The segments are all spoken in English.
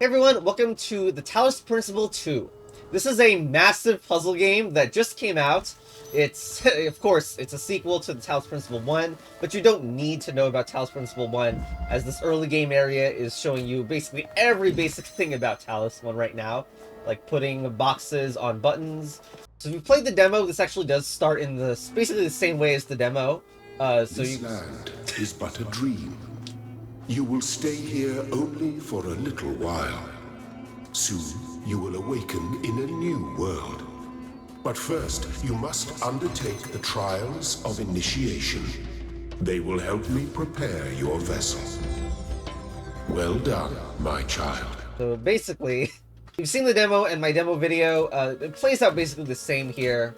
Hey everyone, welcome to the Talos Principle 2. This is a massive puzzle game that just came out. It's, of course, it's a sequel to the Talos Principle 1, but you don't need to know about Talos Principle 1, as this early game area is showing you basically every basic thing about Talos 1 right now, like putting boxes on buttons. So if you played the demo, this actually does start in basically the same way as the demo. This land is but a dream. You will stay here only for a little while. Soon, you will awaken in a new world. But first, you must undertake the trials of initiation. They will help me prepare your vessel. Well done, my child. So basically, you've seen the demo and my demo video. It plays out basically the same here.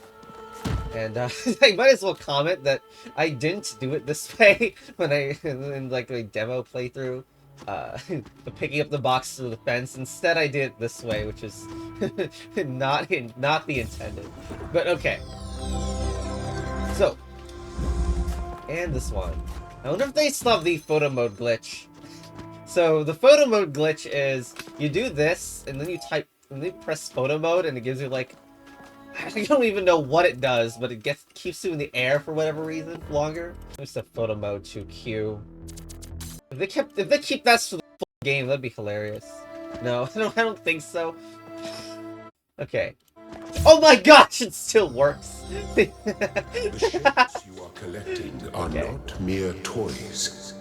And I might as well comment that I didn't do it this way when in like a demo playthrough, the picking up the box through the fence. Instead, I did it this way, which is not the intended. But okay. So, and this one. I wonder if they still have the photo mode glitch. So the photo mode glitch is you do this, and then you press photo mode, and it gives you like. I don't even know what it does, but it keeps you in the air for whatever reason longer. Let me set photo mode to Q. If they keep that for the full game, that'd be hilarious. No, I don't think so. Okay. Oh my gosh, it still works. The shapes you are collecting are not mere toys.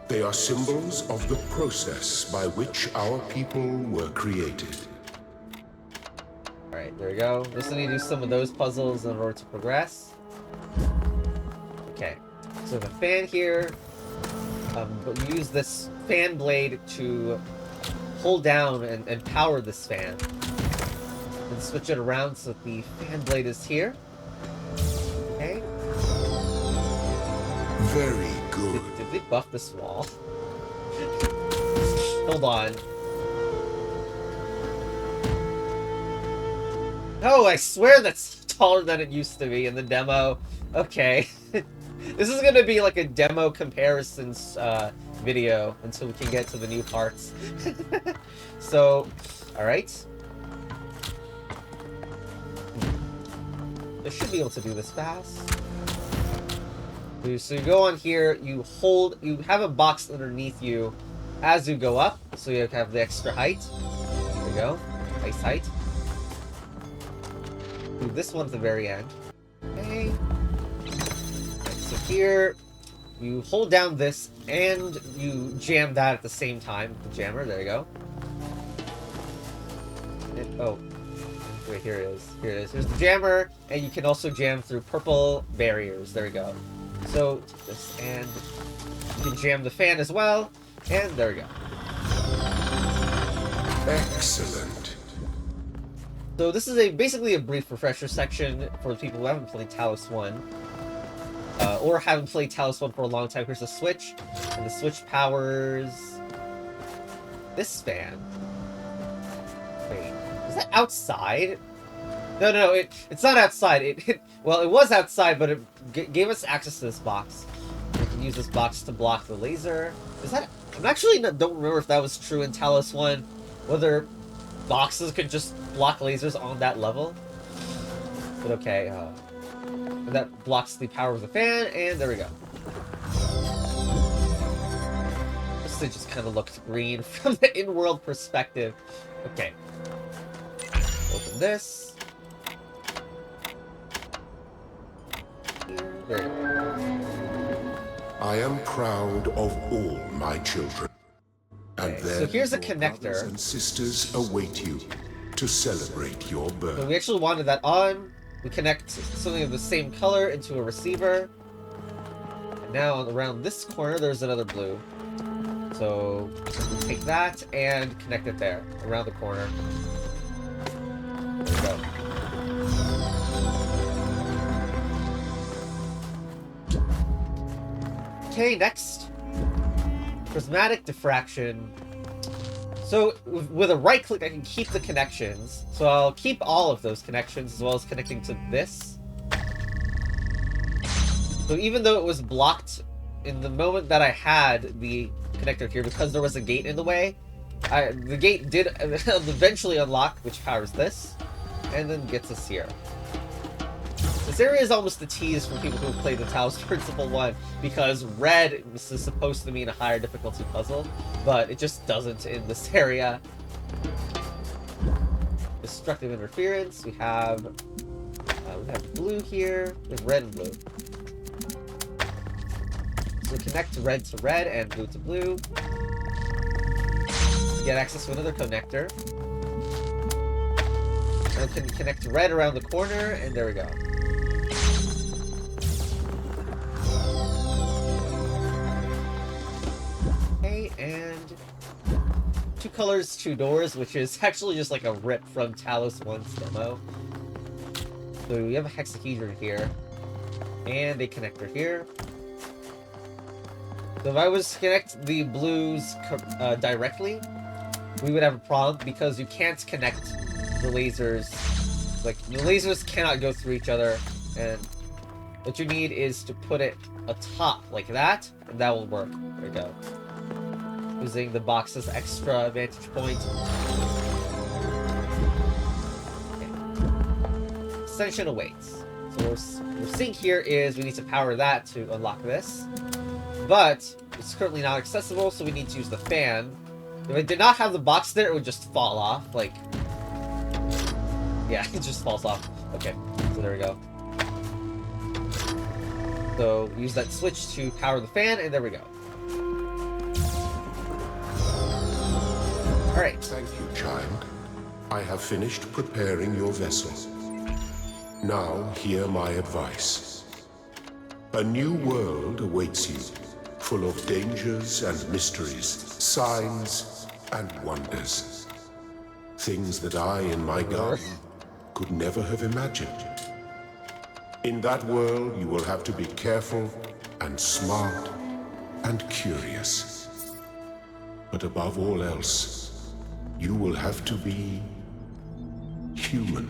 They are symbols of the process by which our people were created. Alright, there we go. Just need to do some of those puzzles in order to progress. Okay, so the fan here. But you use this fan blade to hold down and power this fan. And switch it around so that the fan blade is here. Okay. Very good. Did they buff this wall? Hold on. Oh, I swear that's taller than it used to be in the demo. Okay. This is gonna be like a demo comparisons video until we can get to the new parts. So, alright. I should be able to do this fast. So you go on here, you have a box underneath you as you go up, so you have the extra height. There we go. Nice height. Do this one at the very end. Okay. Right, so here, you hold down this and you jam that at the same time. The jammer, there you go. And, oh, wait, here it is. Here it is. Here's the jammer, and you can also jam through purple barriers. There we go. So, this, and you can jam the fan as well, and there we go. Excellent. So this is basically a brief refresher section for the people who haven't played Talos 1. Or haven't played Talos 1 for a long time. Here's the switch. And the switch powers this fan. Wait, is that outside? No, it's not outside. Well, it was outside, but it gave us access to this box. We can use this box to block the laser. Is that... I'm actually don't remember if that was true in Talos 1. Whether boxes could just block lasers on that level. But okay, and that blocks the power of the fan, and there we go. This thing just kind of looks green from the in-world perspective. Okay. Open this. Here, there we go. I am proud of all my children. And Okay, then so here's a your connector. brothers and sisters await you to celebrate your birth. So we actually wanted that on. We connect something of the same color into a receiver. And now around this corner, there's another blue. So we take that and connect it there, around the corner. There we go. Okay, next. Prismatic diffraction. So, with a right click, I can keep the connections. So I'll keep all of those connections, as well as connecting to this. So even though it was blocked in the moment that I had the connector here, because there was a gate in the way, The gate did eventually unlock, which powers this, and then gets us here. This area is almost a tease for people who have played the Talos Principle 1, because red is supposed to mean a higher difficulty puzzle, but it just doesn't in this area. Destructive interference. We have blue here. We have red and blue. So we connect red to red and blue to blue. Get access to another connector. And we can connect red around the corner, and there we go. Okay, and 2 colors, 2 doors, which is actually just like a rip from Talos 1's demo. So we have a hexahedron here, and a connector here. So if I was to connect the blues directly, we would have a problem because you can't connect the lasers. Like, the lasers cannot go through each other, and what you need is to put it atop like that, and that will work. There we go. Using the box's extra vantage point. Okay. Ascension awaits. So what we're seeing here is we need to power that to unlock this. But it's currently not accessible, so we need to use the fan. If I did not have the box there, it would just fall off. Like, yeah, it just falls off. Okay, so there we go. So use that switch to power the fan, and there we go. Alright. Thank you, child. I have finished preparing your vessel. Now hear my advice. A new world awaits you, full of dangers and mysteries, signs and wonders. Things that I, in my garden, could never have imagined. In that world, you will have to be careful and smart and curious. But above all else, you will have to be human.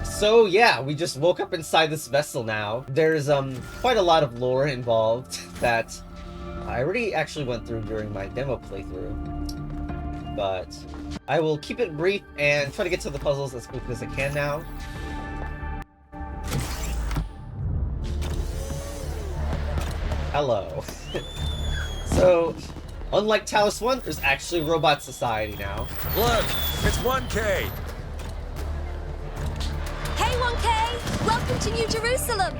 So yeah, we just woke up inside this vessel now. There's quite a lot of lore involved that I already actually went through during my demo playthrough. But I will keep it brief and try to get to the puzzles as quickly as I can now. Hello. So, unlike Talos 1, there's actually robot society now. Look, it's 1K. Hey 1K! Welcome to New Jerusalem!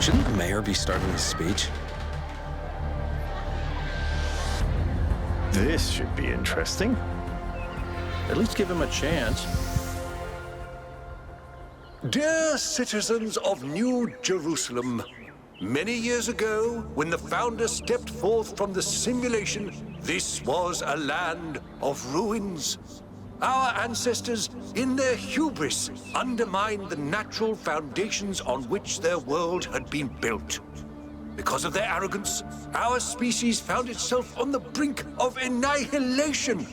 Shouldn't the mayor be starting his speech? This should be interesting. At least give him a chance. Dear citizens of New Jerusalem, many years ago, when the Founder stepped forth from the simulation, this was a land of ruins. Our ancestors, in their hubris, undermined the natural foundations on which their world had been built. Because of their arrogance, our species found itself on the brink of annihilation.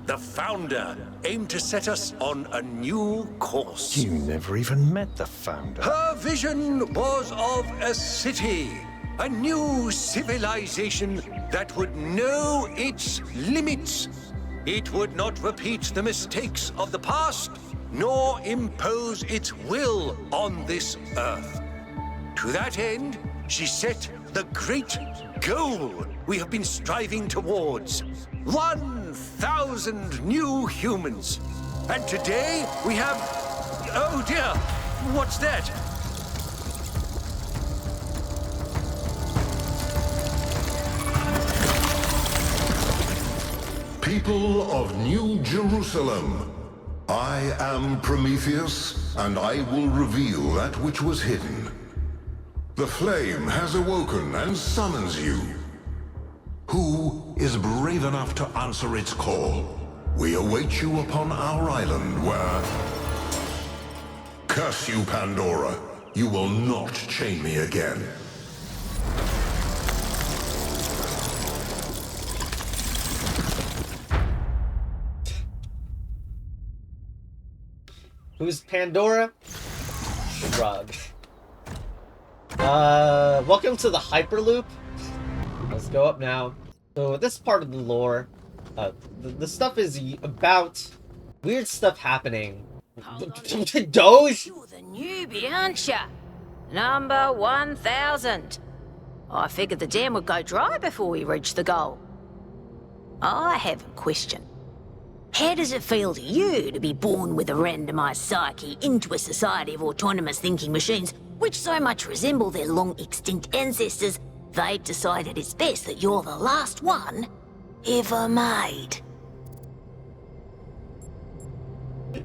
The Founder aimed to set us on a new course. You never even met the Founder. Her vision was of a city, a new civilization that would know its limits. It would not repeat the mistakes of the past, nor impose its will on this earth. To that end, she set the great goal we have been striving towards. 1,000 new humans. And today we have... Oh dear, what's that? People of New Jerusalem, I am Prometheus, and I will reveal that which was hidden. The flame has awoken and summons you. Who is brave enough to answer its call? We await you upon our island where... Curse you, Pandora. You will not chain me again. Who's Pandora? Shrug. Welcome to the Hyperloop. Let's go up now. So this part of the lore, the stuff is about weird stuff happening. Doge? You're the newbie, aren't ya? Number 1000. I figured the dam would go dry before we reach the goal. I have a question. How does it feel to you to be born with a randomized psyche into a society of autonomous thinking machines which so much resemble their long-extinct ancestors, they've decided it's best that you're the last one ever made?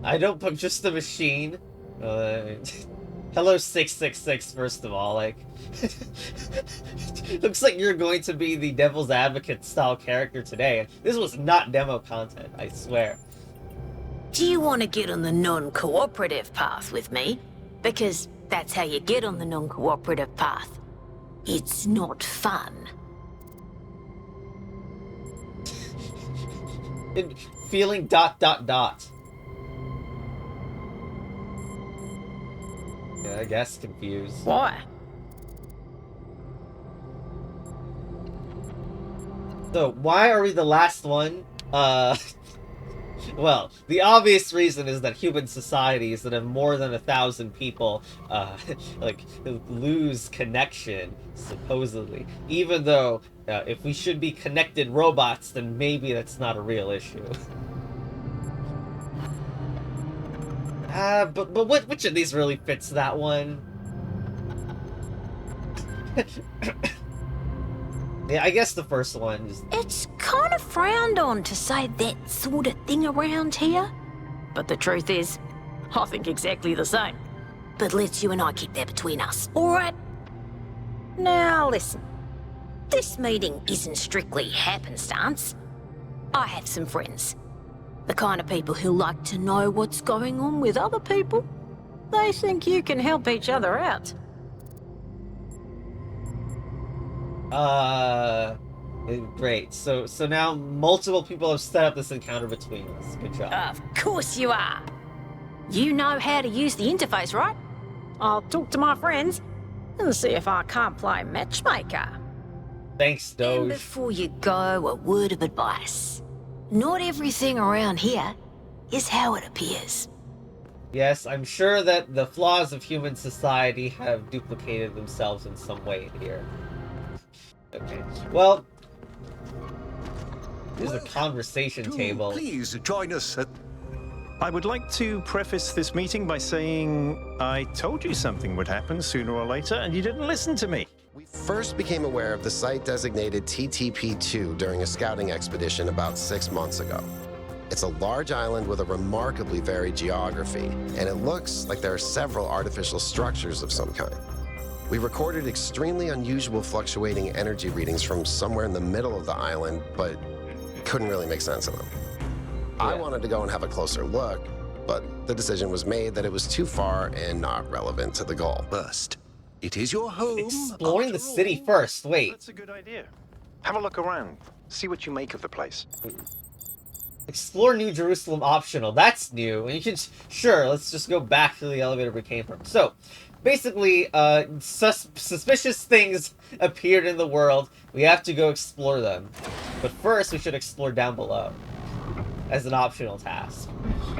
I don't purchase the machine. Hello 666, first of all, like... Looks like you're going to be the Devil's Advocate style character today. This was not demo content, I swear. Do you want to get on the non-cooperative path with me? Because that's how you get on the non-cooperative path. It's not fun. Feeling ... Yeah, I guess confused. Why? So, why are we the last one? Well, the obvious reason is that human societies that have more than 1,000 people, like, lose connection, supposedly. Even though, if we should be connected robots, then maybe that's not a real issue. But which of these really fits that one? Yeah, I guess the first one is... It's kind of frowned on to say that sort of thing around here. But the truth is, I think exactly the same. But let's you and I keep that between us, alright? Now listen. This meeting isn't strictly happenstance. I have some friends. The kind of people who like to know what's going on with other people. They think you can help each other out. Great. So now multiple people have set up this encounter between us. Good job. Of course you are. You know how to use the interface, right? I'll talk to my friends and see if I can't play matchmaker. Thanks, And Doge. before you go, a word of advice. Not everything around here is how it appears. Yes, I'm sure that the flaws of human society have duplicated themselves in some way here. Okay. Well, there's a conversation table. Please join us at... I would like to preface this meeting by saying I told you something would happen sooner or later, and you didn't listen to me. We first became aware of the site designated TTP-2 during a scouting expedition about 6 months ago. It's a large island with a remarkably varied geography, and it looks like there are several artificial structures of some kind. We recorded extremely unusual fluctuating energy readings from somewhere in the middle of the island, but couldn't really make sense of them. I wanted to go and have a closer look, but the decision was made that it was too far and not relevant to the goal. First, it is your home. Exploring the after city all. first. Wait. That's a good idea. Have a look around. See what you make of the place. Explore New Jerusalem optional. That's new. And you can... Sure, let's just go back to the elevator we came from. So, basically, suspicious things appeared in the world. We have to go explore them. But first, we should explore down below. As an optional task.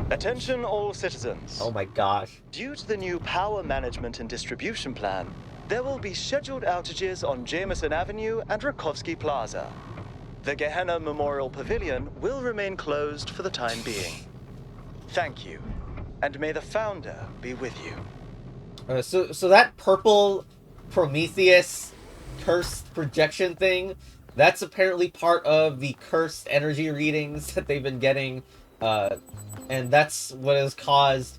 Attention all citizens. Oh my gosh. Due to the new power management and distribution plan, there will be scheduled outages on Jameson Avenue and Rakovsky Plaza. The Gehenna Memorial Pavilion will remain closed for the time being. Thank you, and may the Founder be with you. So that purple Prometheus cursed projection thing, that's apparently part of the cursed energy readings that they've been getting, and that's what has caused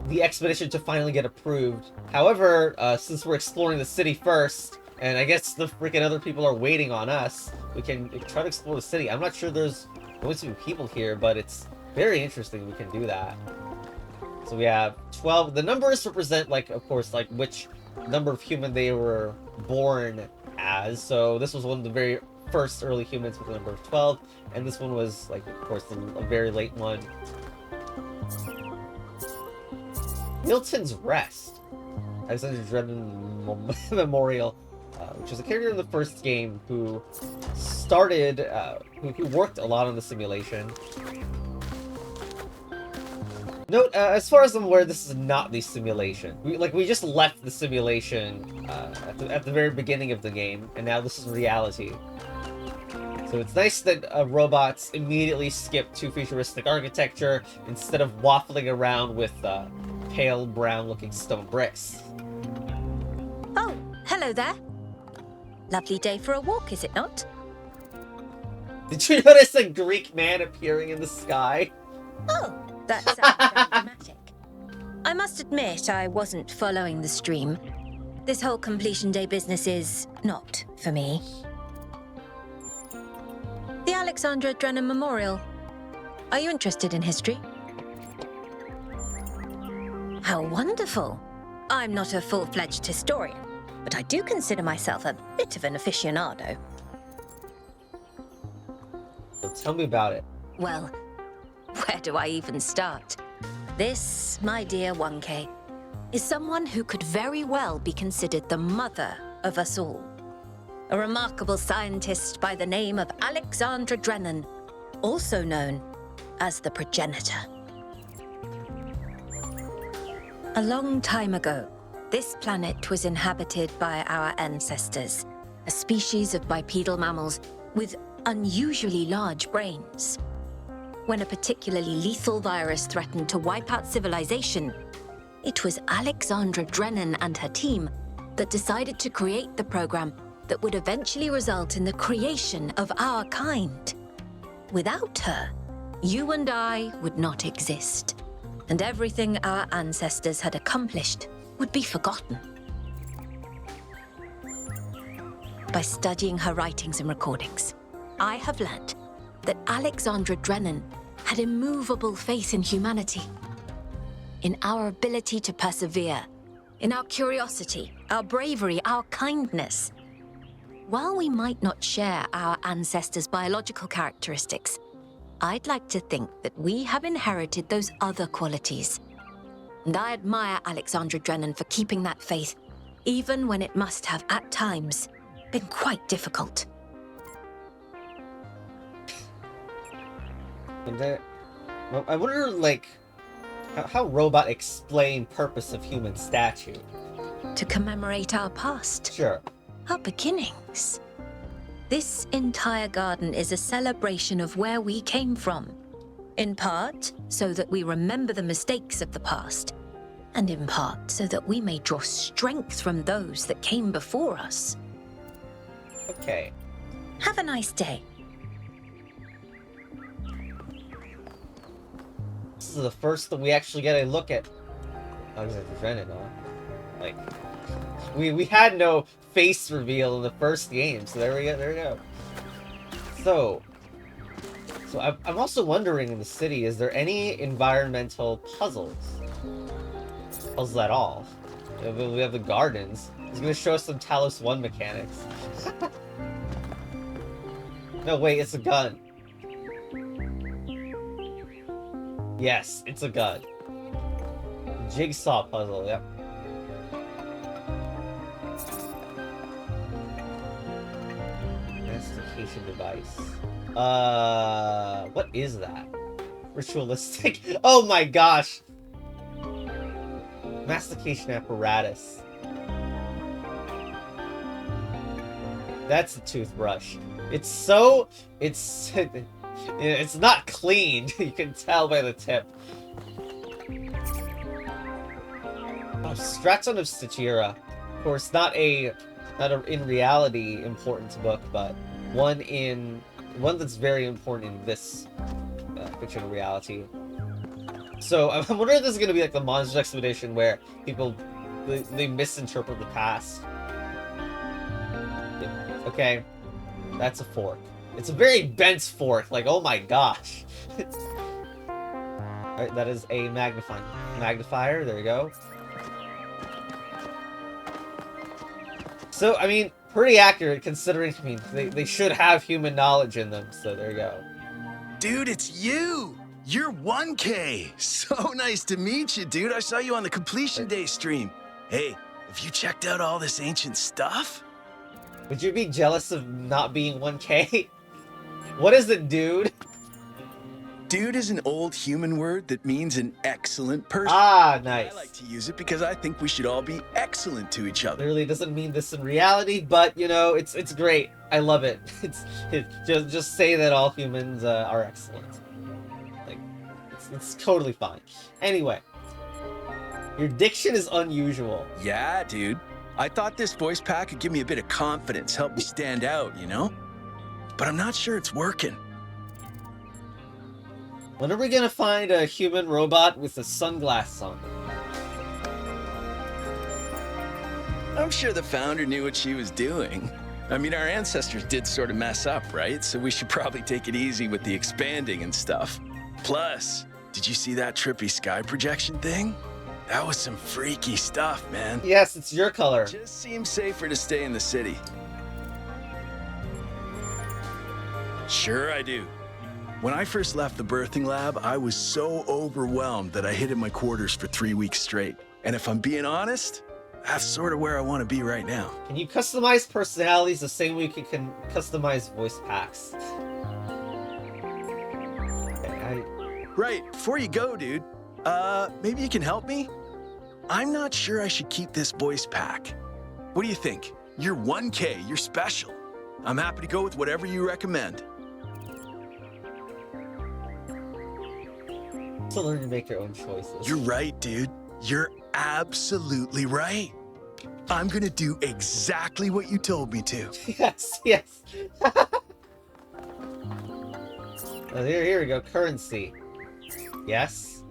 the expedition to finally get approved. However, since we're exploring the city first, and I guess the freaking other people are waiting on us, we can try to explore the city. I'm not sure there's going to be people here, but it's very interesting we can do that. So we have 12. The numbers represent, like, of course, like, which number of human they were born as. So this was one of the very first early humans with the number of 12, and this one was, like, of course, a very late one. Milton's Rest. Alexander Drennan Memorial, which is a character in the first game who started, who worked a lot on the simulation. Note, as far as I'm aware, this is not the simulation. We just left the simulation at the very beginning of the game, and now this is reality. So it's nice that robots immediately skip to futuristic architecture instead of waffling around with pale brown-looking stone bricks. Oh, hello there. Lovely day for a walk, is it not? Did you notice a Greek man appearing in the sky? Oh, that sounds very dramatic. I must admit I wasn't following the stream. This whole completion day business is not for me. The Alexandra Drennan Memorial. Are you interested in history? How wonderful. I'm not a full-fledged historian, but I do consider myself a bit of an aficionado. So tell me about it. Well, where do I even start? This, my dear 1K, is someone who could very well be considered the mother of us all. A remarkable scientist by the name of Alexandra Drennan, also known as the progenitor. A long time ago, this planet was inhabited by our ancestors, a species of bipedal mammals with unusually large brains. When a particularly lethal virus threatened to wipe out civilization, it was Alexandra Drennan and her team that decided to create the program that would eventually result in the creation of our kind. Without her, you and I would not exist, and everything our ancestors had accomplished would be forgotten. By studying her writings and recordings, I have learnt that Alexandra Drennan had immovable faith in humanity, in our ability to persevere, in our curiosity, our bravery, our kindness. While we might not share our ancestors' biological characteristics, I'd like to think that we have inherited those other qualities. And I admire Alexandra Drennan for keeping that faith, even when it must have, at times, been quite difficult. And I wonder, like, how robot explain purpose of human statue. To commemorate our past. Sure. Our beginnings. This entire garden is a celebration of where we came from. In part, so that we remember the mistakes of the past, and in part, so that we may draw strength from those that came before us. Okay. Have a nice day. This is the first that we actually get a look at Alexandra Drennan, huh? Like, we had no face reveal in the first game, so there we go. So I'm also wondering in the city, is there any environmental puzzles? Puzzles at all? We have the gardens. It's gonna show us some Talos 1 mechanics. No, wait, it's a gun. Yes, it's a gun. Jigsaw puzzle, yep. Mastication device. What is that? Ritualistic. Oh my gosh! Mastication apparatus. That's a toothbrush. It's not clean. You can tell by the tip. Oh, Straton of Stygia. Of course, not a in reality important book, but one that's very important in this fictional reality. So I'm wondering if this is going to be like the Monsters Expedition, where people they misinterpret the past. Okay, that's a fork. It's a very bent fork. Like, oh my gosh. Alright, that is a magnifier. There we go. So, I mean, pretty accurate considering, I mean, they should have human knowledge in them. So there you go. Dude, it's you! You're 1K! So nice to meet you, dude. I saw you on the Completion Day stream. Hey, have you checked out all this ancient stuff? Would you be jealous of not being 1K? What is it, dude? Dude is an old human word that means an excellent person. Ah, nice. I like to use it because I think we should all be excellent to each other. Clearly doesn't mean this in reality, but you know, it's great. I love it. Just say that all humans are excellent. Like, it's totally fine. Anyway, your diction is unusual. Yeah, dude. I thought this voice pack could give me a bit of confidence, help me stand out, you know? But I'm not sure it's working. When are we gonna find a human robot with a sunglass on? I'm sure the founder knew what she was doing. I mean, our ancestors did sort of mess up, right? So we should probably take it easy with the expanding and stuff. Plus, did you see that trippy sky projection thing? That was some freaky stuff, man. Yes, it's your color. Just seems safer to stay in the city. Sure I do. When I first left the birthing lab, I was so overwhelmed that I hid in my quarters for 3 weeks straight. And if I'm being honest, that's sort of where I want to be right now. Can you customize personalities the same way you can customize voice packs? Okay, Right, before you go, dude, maybe you can help me? I'm not sure I should keep this voice pack. What do you think? You're 1K, you're special. I'm happy to go with whatever you recommend. to learn to make your own choices. You're right, dude. You're absolutely right. I'm gonna do exactly what you told me to. Yes, yes. Here we go. Currency. Yes.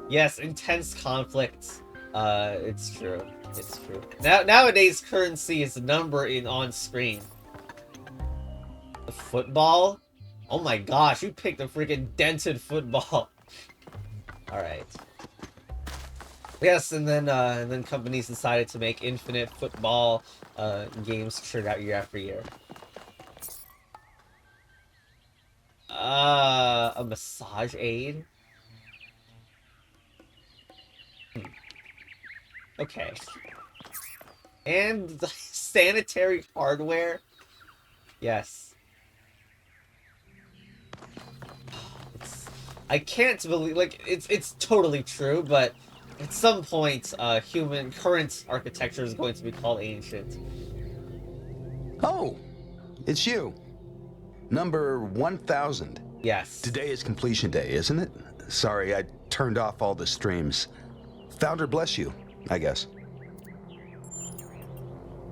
Yes, intense conflict. It's true. It's true. Nowadays, currency is a number on screen. The football? Oh my gosh, you picked a freaking dented football. Alright. Yes, and then companies decided to make infinite football games churned out year after year. A massage aid? Okay. And sanitary hardware? Yes. I can't believe, like, it's totally true, but at some point, human current architecture is going to be called ancient. Oh, it's you. Number 1000. Yes. Today is completion day, isn't it? Sorry, I turned off all the streams. Founder bless you, I guess.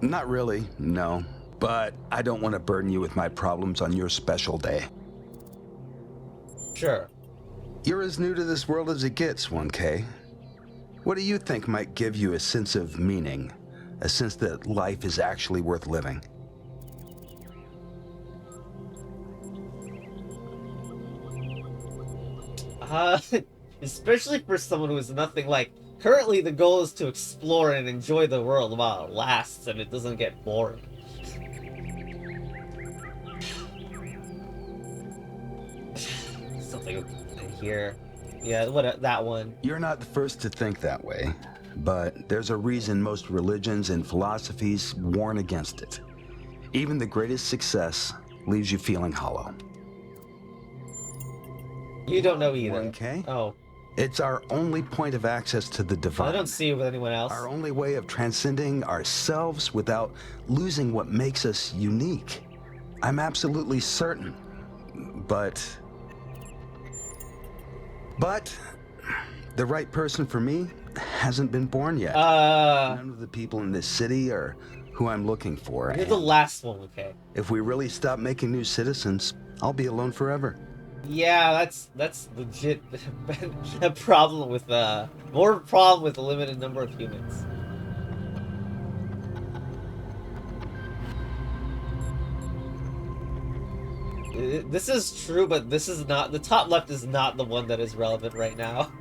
Not really, no. But I don't want to burden you with my problems on your special day. Sure. You're as new to this world as it gets, 1K. What do you think might give you a sense of meaning? A sense that life is actually worth living? Especially for someone who is nothing like... Currently, the goal is to explore and enjoy the world while it lasts and it doesn't get boring. Something here. Yeah, that one. You're not the first to think that way, but there's a reason most religions and philosophies warn against it. Even the greatest success leaves you feeling hollow. You don't know either. 1K? Oh. It's our only point of access to the divine. I don't see it with anyone else. Our only way of transcending ourselves without losing what makes us unique. I'm absolutely certain. But the right person for me hasn't been born yet. None of the people in this city are who I'm looking for. You're the last one, okay? If we really stop making new citizens, I'll be alone forever. Yeah, that's legit a problem with more problem with the limited number of humans. This is true, but this is not, the top left is not the one that is relevant right now.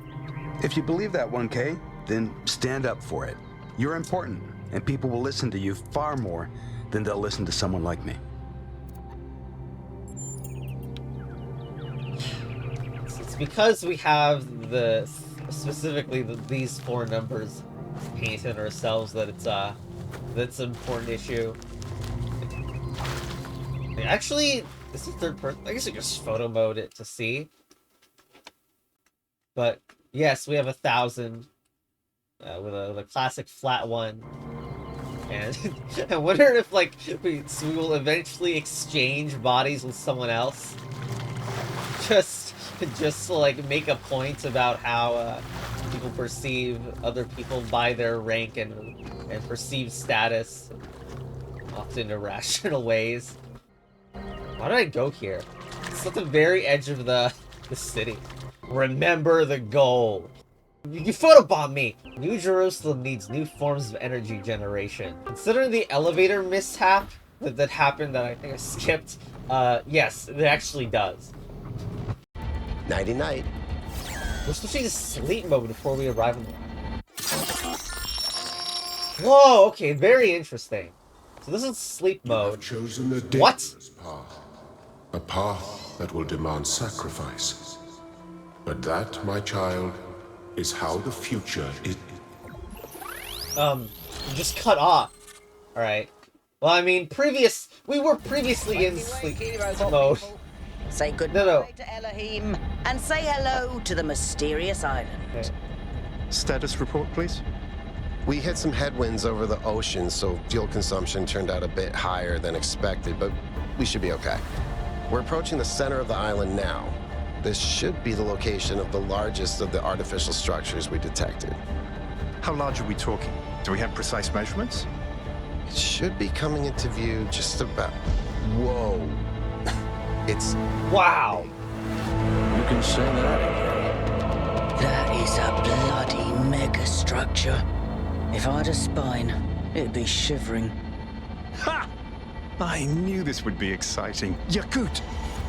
If you believe that, 1K, then stand up for it. You're important, and people will listen to you far more than they'll listen to someone like me. It's because we have specifically these four numbers painted ourselves that that's an important issue. Actually, this is third person. I guess I just photo mode it to see. But yes, we have 1,000 with a classic flat one. And I wonder if like we will eventually exchange bodies with someone else, just to like make a point about how people perceive other people by their rank and perceived status, often irrational ways. Why did I go here? It's at the very edge of the city. Remember the goal. You photobomb me! New Jerusalem needs new forms of energy generation. Considering the elevator mishap that happened that I think I skipped, yes, it actually does. Nighty-night. We're switching to sleep mode before we arrive in the... Whoa, okay, very interesting. So this is sleep mode. You have chosen a dangerous path. A path that will demand sacrifice. But that, my child, is how the future is. Just cut off. Alright. Well, I mean, we were previously in sleep mode. Say goodbye to Elohim, and say hello to the mysterious island. Okay. Status report, please. We hit some headwinds over the ocean, so fuel consumption turned out a bit higher than expected, but we should be okay. We're approaching the center of the island now. This should be the location of the largest of the artificial structures we detected. How large are we talking? Do we have precise measurements? It should be coming into view just about... Whoa. It's... Wow! You can say that again. That is a bloody megastructure. If I had a spine, it'd be shivering. Ha! I knew this would be exciting. Yakut,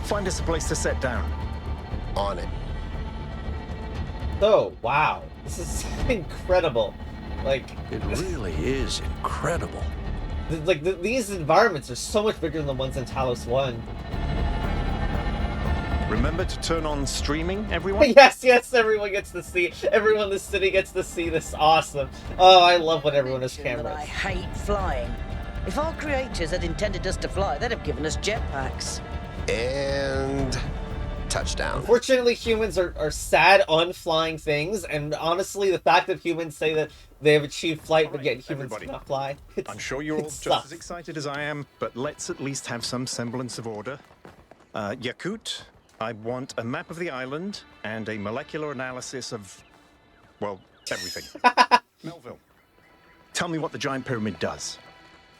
find us a place to set down. On it. Oh, wow. This is incredible. Like... It really is incredible. These environments are so much bigger than the ones in Talos 1. Remember to turn on streaming, everyone? Yes, everyone gets to see. Everyone in the city gets to see this. Awesome. Oh, I love when everyone has cameras. I hate flying. If our creators had intended us to fly, they'd have given us jetpacks. And... touchdown. Unfortunately, humans are sad on flying things, and honestly, the fact that humans say that they have achieved flight, but yet humans cannot fly. I'm sure you're all just as excited as I am, but let's at least have some semblance of order. Yakut, I want a map of the island and a molecular analysis of, well, everything. Melville, tell me what the giant pyramid does.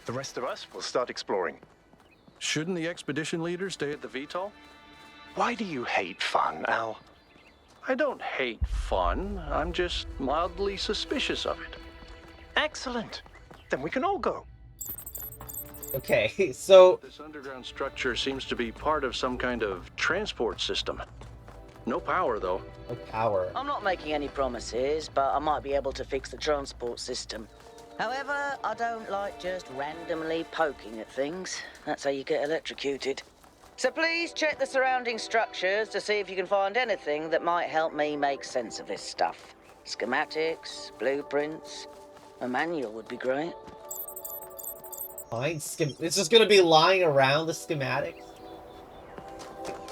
The rest of us will start exploring. Shouldn't the expedition leader stay at the VTOL? Why do you hate fun, Al? I don't hate fun. I'm just mildly suspicious of it. Excellent. Then we can all go. Okay, so... This underground structure seems to be part of some kind of transport system. No power, though. No power. I'm not making any promises, but I might be able to fix the transport system. However, I don't like just randomly poking at things. That's how you get electrocuted. So please check the surrounding structures to see if you can find anything that might help me make sense of this stuff. Schematics, blueprints, a manual would be great. Fine, it's just gonna be lying around the schematics.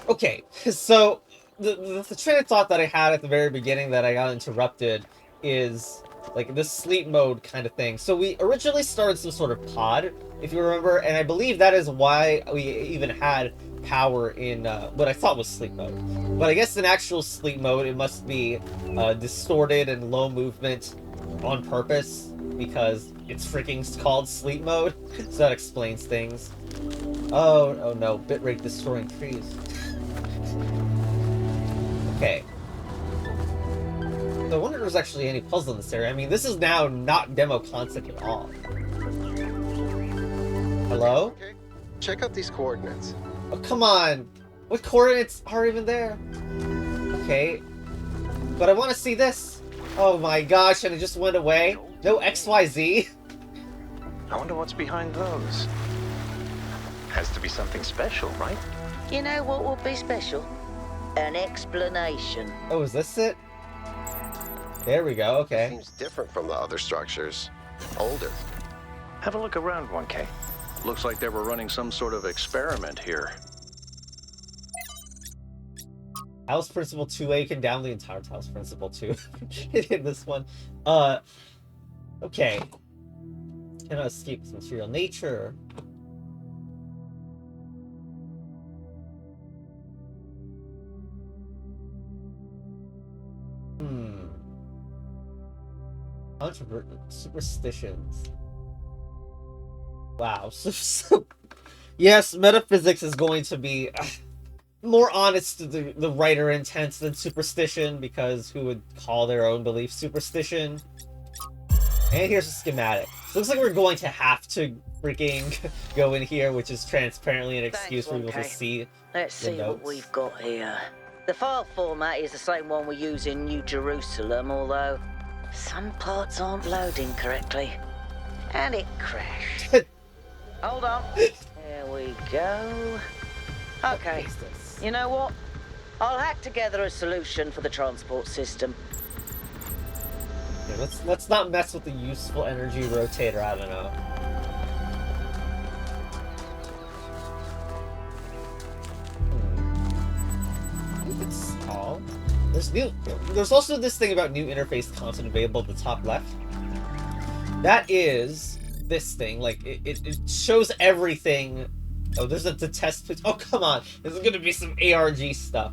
Okay, so the train of thought that I had at the very beginning that I got interrupted is like this sleep mode kind of thing. So we originally started some sort of pod, if you remember, and I believe that is why we even had power in what I thought was sleep mode. But I guess in actual sleep mode, it must be distorted and low movement on purpose because it's freaking called sleep mode. So that explains things. Oh no, bitrate destroying trees. Okay. So I wonder if there's actually any puzzle in this area. I mean, this is now not demo concept at all. Hello? Okay. Check out these coordinates. Oh, come on! What coordinates are even there? Okay. But I want to see this! Oh my gosh, and it just went away? No XYZ? I wonder what's behind those. Has to be something special, right? You know what would be special? An explanation. Oh, is this it? There we go, It okay. seems different from the other structures. Older. Have a look around, 1K. Looks like they were running some sort of experiment here. Talos Principle 2A, you can download the entire Talos Principle 2 in this one. Okay. Cannot escape its material nature. Controversial superstitions. Wow. So, yes, metaphysics is going to be more honest to the writer intent than superstition, because who would call their own belief superstition? And here's a schematic. So it looks like we're going to have to freaking go in here, which is transparently an excuse for people to see. Let's see what we've got here. The file format is the same one we use in New Jerusalem, although some parts aren't loading correctly. And it crashed. Hold on. There we go. Okay. You know what? I'll hack together a solution for the transport system. Okay, let's not mess with the useful energy rotator. I don't know. It's small. There's also this thing about new interface content available at the top left. That is this thing. Like it shows everything. Oh, there's the test page. Oh, come on. This is gonna be some ARG stuff.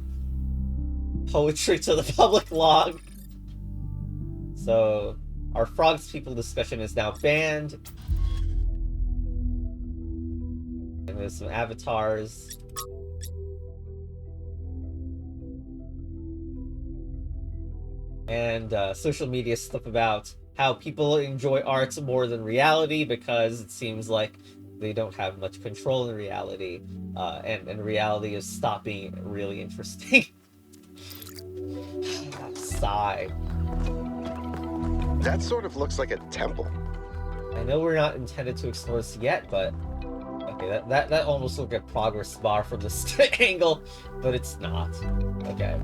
Poetry to the public log. So, our Frogs People discussion is now banned. And there's some avatars. And social media stuff about how people enjoy art more than reality because it seems like they don't have much control in reality. And reality is stopping really interesting. Sigh. That sort of looks like a temple. I know we're not intended to explore this yet, but okay, that almost looked like a progress bar from this angle, but it's not. Okay.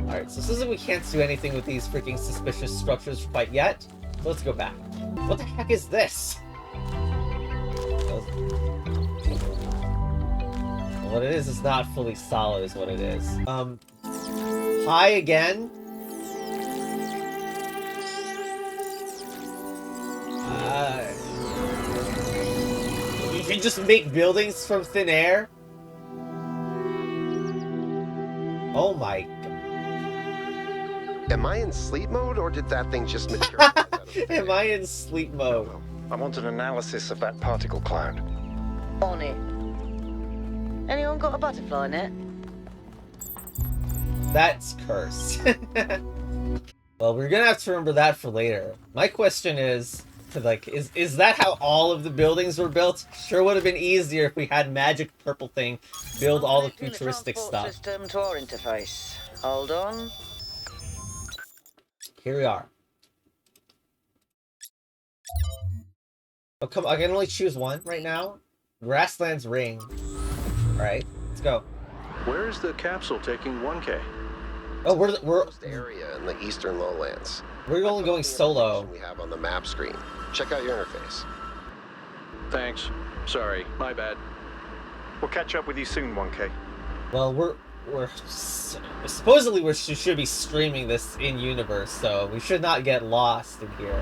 Alright, so it says that we can't do anything with these freaking suspicious structures quite yet. So let's go back. What the heck is this? What it is not fully solid is what it is. Hi again? You can just make buildings from thin air? Oh my god. Am I in sleep mode, or did that thing just materialize out of thin Am air? I in sleep mode? I want an analysis of that particle cloud. On it. Anyone got a butterfly net? That's cursed. Well, we're gonna have to remember that for later. My question is, like, is that how all of the buildings were built? Sure would have been easier if we had magic purple thing build all the futuristic stuff. System to our interface. Hold on. Here we are. Oh, come on, I can only choose one right now? Grasslands Ring. Alright, let's go. Where is the capsule taking 1K? Oh, we're area in the eastern lowlands. We're only going solo. We have on the map screen. Check out your interface. Thanks. Sorry, my bad. We'll catch up with you soon, 1K. Well, supposedly we should be streaming this in universe, so we should not get lost in here.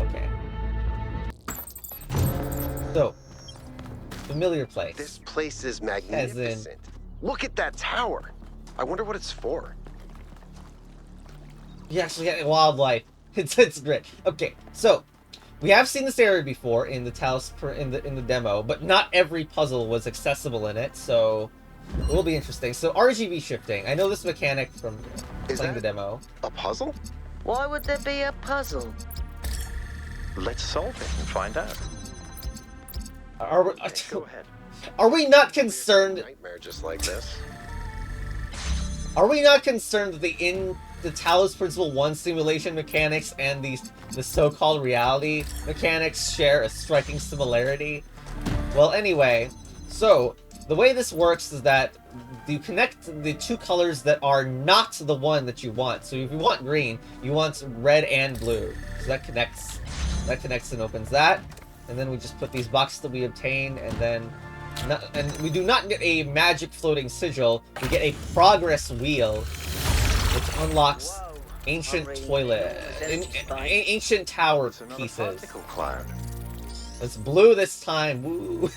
Okay. So, familiar place. This place is magnificent. Look at that tower. I wonder what it's for. You actually get wildlife. It's great. Okay, so we have seen this area before in the Talos in the demo, but not every puzzle was accessible in it, so it will be interesting. So RGB shifting. I know this mechanic from playing the demo. A puzzle? Why would there be a puzzle? Let's solve it and find out. Go ahead. Are we not concerned? Nightmare just like this. Are we not concerned that the Talos Principle 1 simulation mechanics and the so-called reality mechanics share a striking similarity? Well, anyway, so the way this works is that you connect the two colors that are not the one that you want. So if you want green, you want red and blue. So that connects and opens that. And then we just put these boxes that we obtain, and then and we do not get a magic floating sigil. We get a progress wheel, which unlocks ancient toilet, ancient tower pieces. Cloud. It's blue this time. Woo.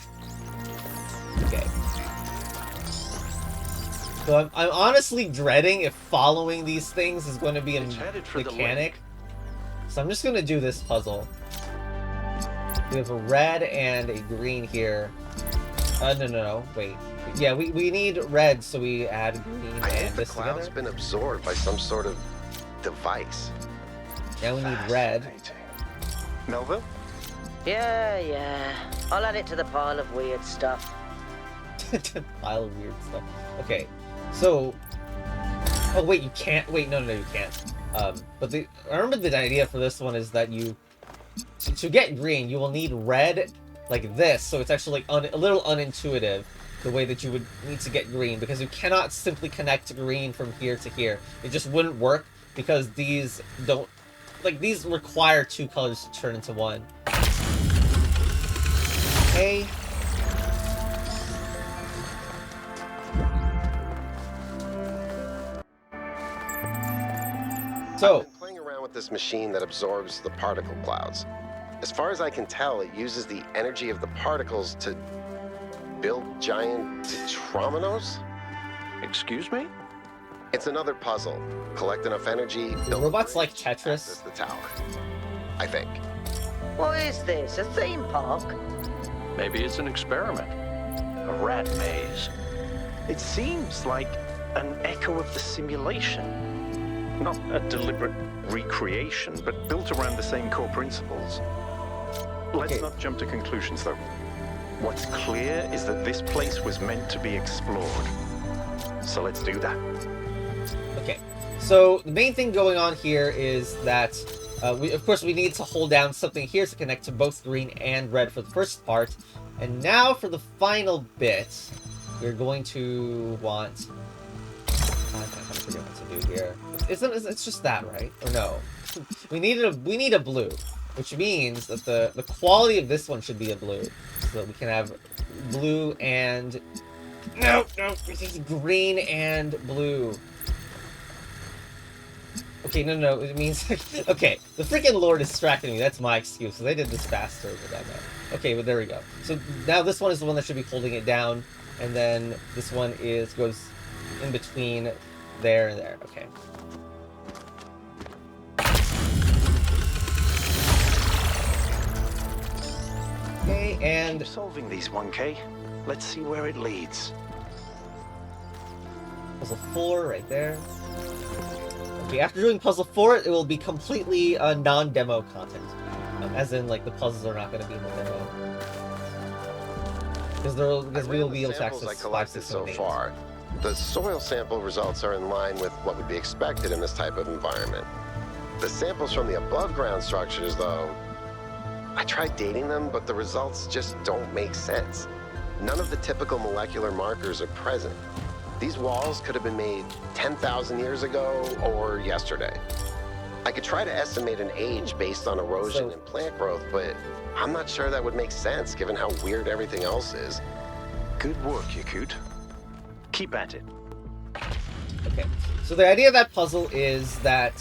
Okay. So I'm honestly dreading if following these things is going to be a mechanic. So I'm just going to do this puzzle. We have a red and a green here. No, wait. Yeah, we need red, so we add green and this together. The cloud's been absorbed by some sort of device. Now we need red. Melville? Yeah. I'll add it to the pile of weird stuff. Pile of weird stuff. Okay, so... Oh, wait, you can't... Wait, no, you can't. But I remember the idea for this one is that you... To get green, you will need red like this, so it's actually like a little unintuitive the way that you would need to get green, because you cannot simply connect green from here to here. It just wouldn't work, because these don't... Like, these require two colors to turn into one. Okay. So, I've been playing around with this machine that absorbs the particle clouds. As far as I can tell, it uses the energy of the particles to build giant tetrominos? Excuse me? It's another puzzle. Collect enough energy, build robots like Tetris. access the tower. I think. What is this? A theme park? Maybe it's an experiment. A rat maze. It seems like an echo of the simulation. Not a deliberate recreation, but built around the same core principles. Let's not jump to conclusions, though. What's clear is that this place was meant to be explored. So let's do that. Okay, so the main thing going on here is that of course we need to hold down something here to connect to both green and red for the first part. And now for the final bit, we're going to want... I kind of forget what to do here. It's just that, right? Or no? We need a blue, which means that the quality of this one should be a blue, so that we can have blue and no, green and blue. Okay, no, it means okay. The freaking Lord is distracting me. That's my excuse. So they did this faster than I know. Okay, but there we go. So now this one is the one that should be holding it down, and then this one goes in between there and there. Okay. Okay, and Keep solving these, 1K. Let's see where it leads. puzzle 4 right there. Okay, after doing puzzle 4, it will be completely non-demo content. As in, like, the puzzles are not going to be in the demo. Because we will be able to access I collected so far. The soil sample results are in line with what would be expected in this type of environment. The samples from the above-ground structures, though, I tried dating them, but the results just don't make sense. None of the typical molecular markers are present. These walls could have been made 10,000 years ago or yesterday. I could try to estimate an age based on erosion and plant growth, but I'm not sure that would make sense given how weird everything else is. Good work, Yakut. Keep at it. Okay, so the idea of that puzzle is that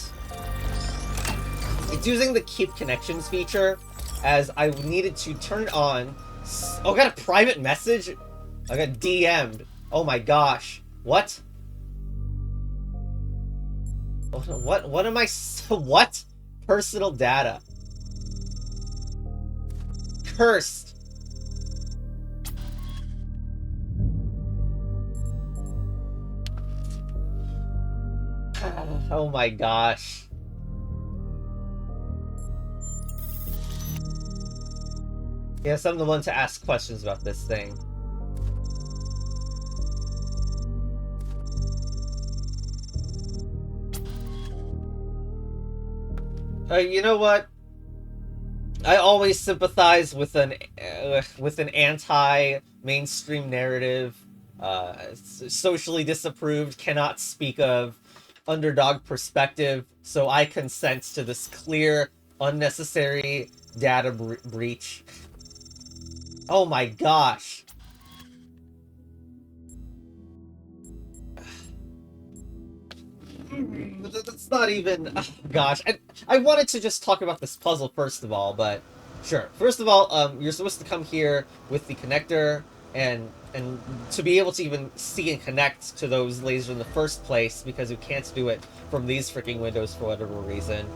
it's using the keep connections feature, as I needed to turn it on. Oh, I got a private message? I got DM'd. Oh my gosh. What? What am I... What? Personal data. Cursed. Oh my gosh. Yes, I'm the one to ask questions about this thing. You know what? I always sympathize with an anti-mainstream narrative, socially disapproved, cannot speak of, underdog perspective. So I consent to this clear, unnecessary data breach. Oh my gosh. That's not even... Oh, gosh. I wanted to just talk about this puzzle first of all, but... Sure. First of all, you're supposed to come here with the connector, and to be able to even see and connect to those lasers in the first place, because you can't do it from these freaking windows for whatever reason.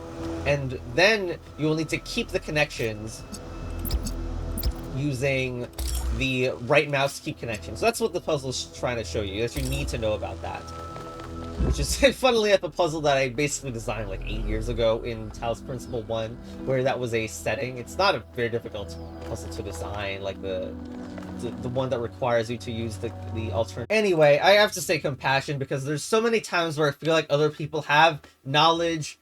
And then you will need to keep the connections using the right mouse keep connection. So that's what the puzzle is trying to show you, that you need to know about that. Which is, funnily enough, a puzzle that I basically designed like 8 years ago in Talos Principle 1, where that was a setting. It's not a very difficult puzzle to design, like the one that requires you to use the alternate. Anyway, I have to say compassion, because there's so many times where I feel like other people have knowledge,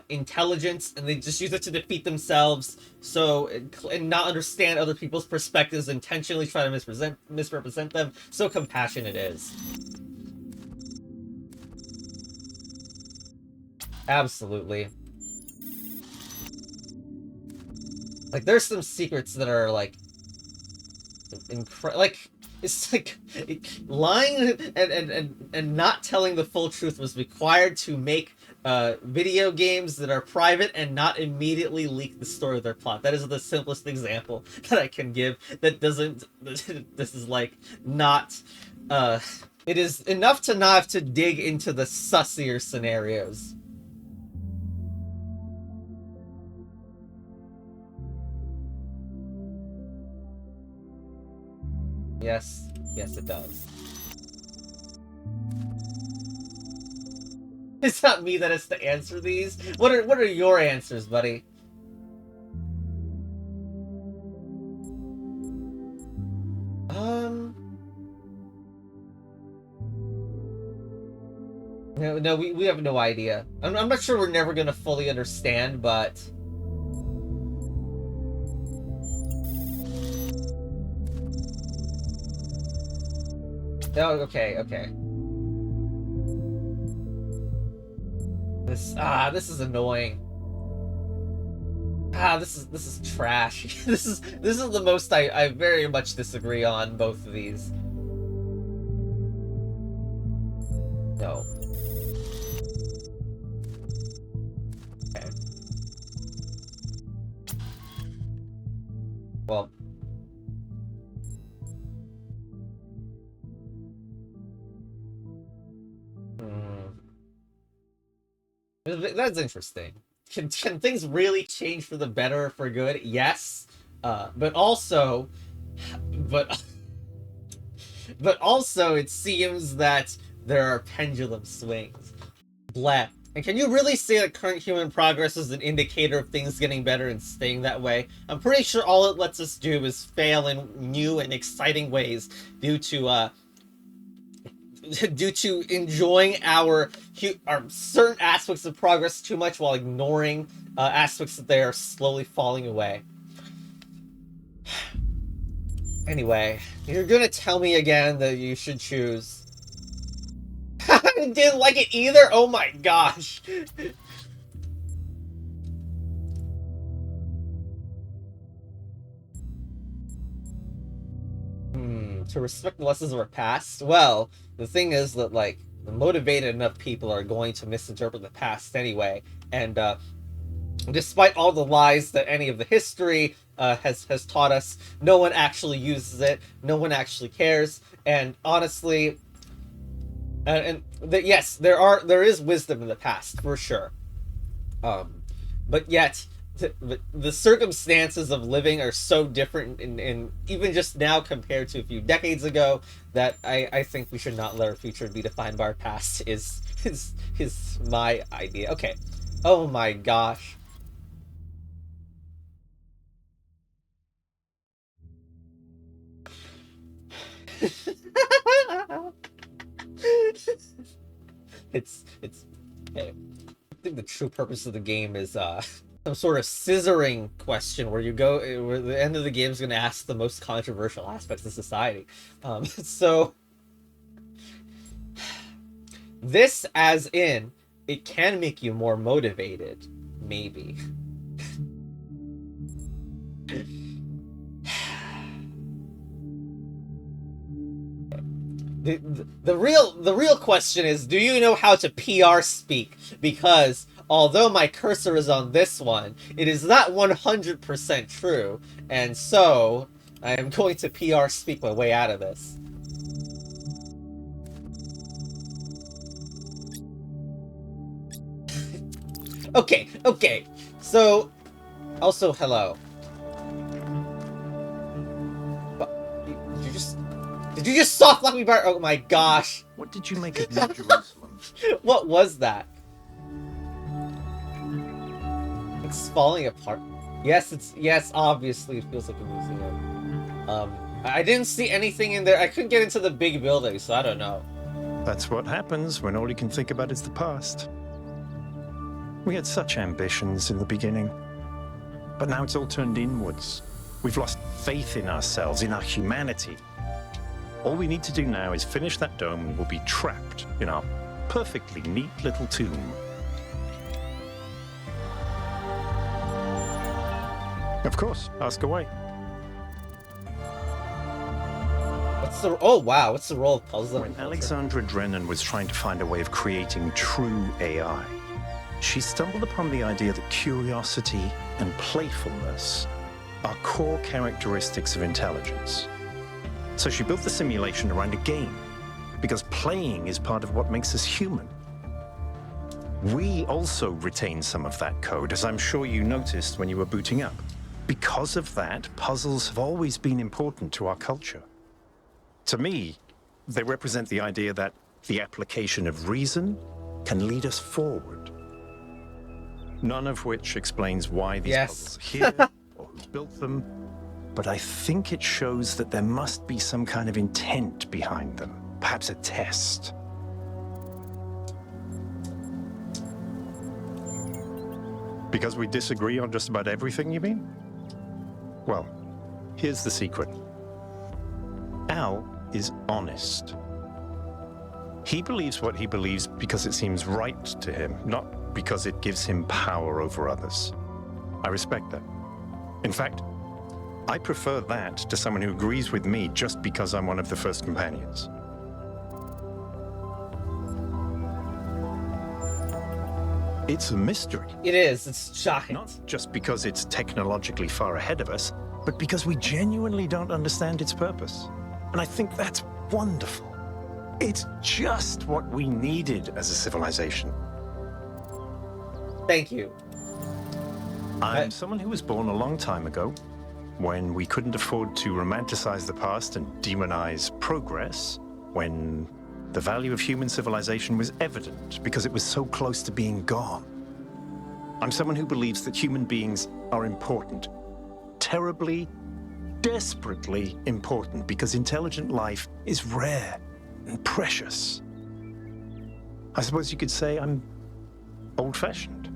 intelligence, and they just use it to defeat themselves, and not understand other people's perspectives, intentionally try to misrepresent them. So compassion it is. Absolutely. Like, there's some secrets that are, like, it's like, lying and not telling the full truth was required to make video games that are private and not immediately leak the story of their plot. That is the simplest example that I can give that doesn't... This is, like, not... It is enough to not have to dig into the sussier scenarios. Yes. Yes, it does. It's not me that has to answer these. What are your answers, buddy? No, we have no idea. I'm not sure we're never gonna fully understand, but... Oh, okay. This is annoying. This is trash. This is the most I very much disagree on both of these. No. Okay. Well. That's interesting. Can things really change for the better or for good? Yes. But also it seems that there are pendulum swings. Bleh. And can you really say that current human progress is an indicator of things getting better and staying that way? I'm pretty sure all it lets us do is fail in new and exciting ways due to enjoying our certain aspects of progress too much while ignoring aspects that they are slowly falling away. Anyway, you're gonna tell me again that you should choose. I didn't like it either? Oh my gosh. To respect the lessons of our past? Well, the thing is that, like, the motivated enough people are going to misinterpret the past anyway, and despite all the lies that any of the history has taught us, no one actually uses it, no one actually cares, and honestly, yes, there is wisdom in the past, for sure. But yet, the circumstances of living are so different in even just now compared to a few decades ago that I think we should not let our future be defined by our past is my idea. Okay. Oh my gosh. it's hey, I think the true purpose of the game is some sort of scissoring question where you go, where the end of the game is going to ask the most controversial aspects of society. So this, as in, it can make you more motivated, maybe. The real question is, do you know how to PR speak? Because although my cursor is on this one, it is not 100% true, and so I am going to PR speak my way out of this. Okay. So, also, hello. Did you just soft lock me back? Oh my gosh. What did you make of New Jerusalem? What was that? It's falling apart. Yes, obviously it feels like a museum. I didn't see anything in there. I couldn't get into the big building, so I don't know. That's what happens when all you can think about is the past. We had such ambitions in the beginning, but now it's all turned inwards. We've lost faith in ourselves, in our humanity. All we need to do now is finish that dome and we'll be trapped in our perfectly neat little tomb. Of course, ask away. Oh wow, what's the role of puzzle? When Alexandra Drennan was trying to find a way of creating true AI, she stumbled upon the idea that curiosity and playfulness are core characteristics of intelligence. So she built the simulation around a game, because playing is part of what makes us human. We also retain some of that code, as I'm sure you noticed when you were booting up. Because of that, puzzles have always been important to our culture. To me, they represent the idea that the application of reason can lead us forward. None of which explains why these puzzles are here, or who built them, but I think it shows that there must be some kind of intent behind them, perhaps a test. Because we disagree on just about everything, you mean? Well, here's the secret. Al is honest. He believes what he believes because it seems right to him, not because it gives him power over others. I respect that. In fact, I prefer that to someone who agrees with me just because I'm one of the first companions. It's a mystery. It is. It's shocking. Not just because it's technologically far ahead of us, but because we genuinely don't understand its purpose. And I think that's wonderful. It's just what we needed as a civilization. Thank you. I'm someone who was born a long time ago, when we couldn't afford to romanticize the past and demonize progress, when the value of human civilization was evident because it was so close to being gone. I'm someone who believes that human beings are important, terribly, desperately important, because intelligent life is rare and precious. I suppose you could say I'm old-fashioned.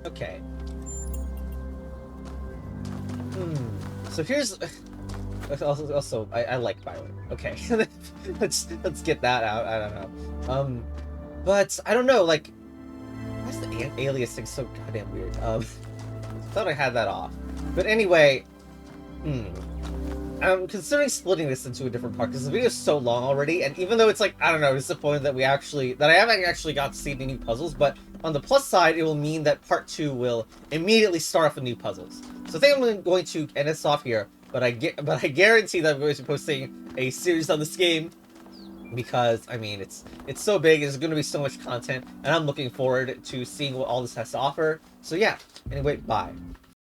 Okay. So here's also I like Byron. Okay, let's get that out. I don't know. But I don't know. Like, why is the aliasing so goddamn weird? Thought I had that off. But anyway, I'm considering splitting this into a different part because the video is so long already. And even though it's like, I don't know, disappointed that I haven't actually got to see the new puzzles. But on the plus side, it will mean that part 2 will immediately start off with new puzzles. So I think I'm going to end this off here, but I guarantee that I'm going to be posting a series on this game because I mean it's so big. There's going to be so much content, and I'm looking forward to seeing what all this has to offer. So yeah. Anyway, bye.